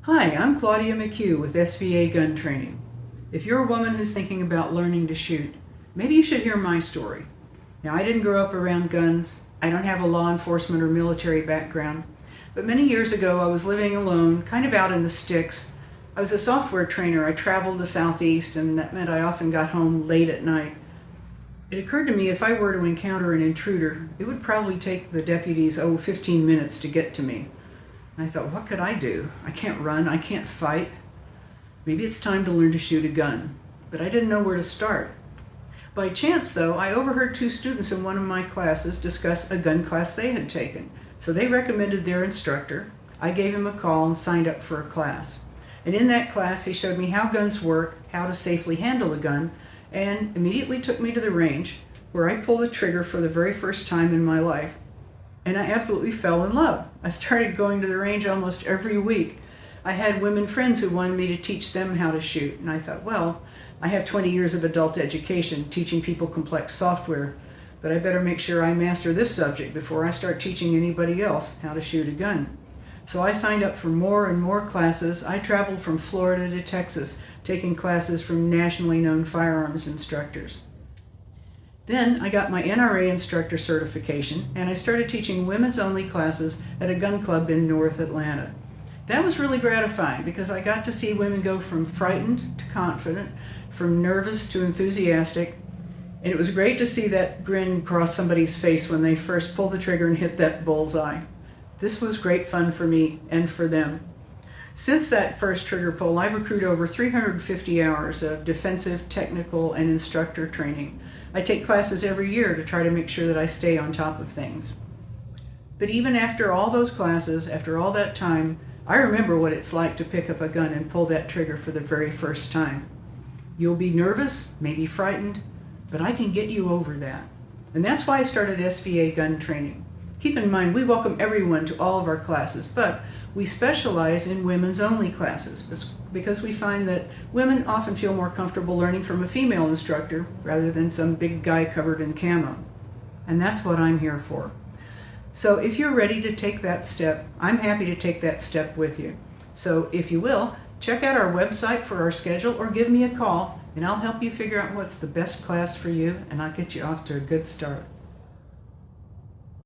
Hi, I'm Claudia McHugh with SVAGunTraining. If you're a woman who's thinking about learning to shoot, maybe you should hear my story. Now, I didn't grow up around guns. I don't have a law enforcement or military background. But many years ago, I was living alone, kind of out in the sticks. I was a software trainer. I traveled the Southeast, and that meant I often got home late at night. It occurred to me if I were to encounter an intruder, it would probably take the deputies, 15 minutes to get to me. And I thought, what could I do? I can't run, I can't fight. Maybe it's time to learn to shoot a gun. But I didn't know where to start. By chance, though, I overheard two students in one of my classes discuss a gun class they had taken. So they recommended their instructor. I gave him a call and signed up for a class. And in that class, he showed me how guns work, how to safely handle a gun, and immediately took me to the range, where I pulled the trigger for the very first time in my life. And I absolutely fell in love. I started going to the range almost every week. I had women friends who wanted me to teach them how to shoot. And I thought, well, I have 20 years of adult education teaching people complex software, but I better make sure I master this subject before I start teaching anybody else how to shoot a gun. So I signed up for more and more classes. I traveled from Florida to Texas, taking classes from nationally known firearms instructors. Then I got my NRA instructor certification, and I started teaching women's only classes at a gun club in North Atlanta. That was really gratifying because I got to see women go from frightened to confident, from nervous to enthusiastic, and it was great to see that grin cross somebody's face when they first pulled the trigger and hit that bullseye. This was great fun for me and for them. Since that first trigger pull, I've accrued over 350 hours of defensive, technical, and instructor training. I take classes every year to try to make sure that I stay on top of things. But even after all those classes, after all that time, I remember what it's like to pick up a gun and pull that trigger for the very first time. You'll be nervous, maybe frightened, but I can get you over that. And that's why I started SVAGunTraining. Keep in mind, we welcome everyone to all of our classes, but we specialize in women's only classes because we find that women often feel more comfortable learning from a female instructor rather than some big guy covered in camo. And that's what I'm here for. So if you're ready to take that step, I'm happy to take that step with you. So if you will, check out our website for our schedule or give me a call and I'll help you figure out what's the best class for you and I'll get you off to a good start.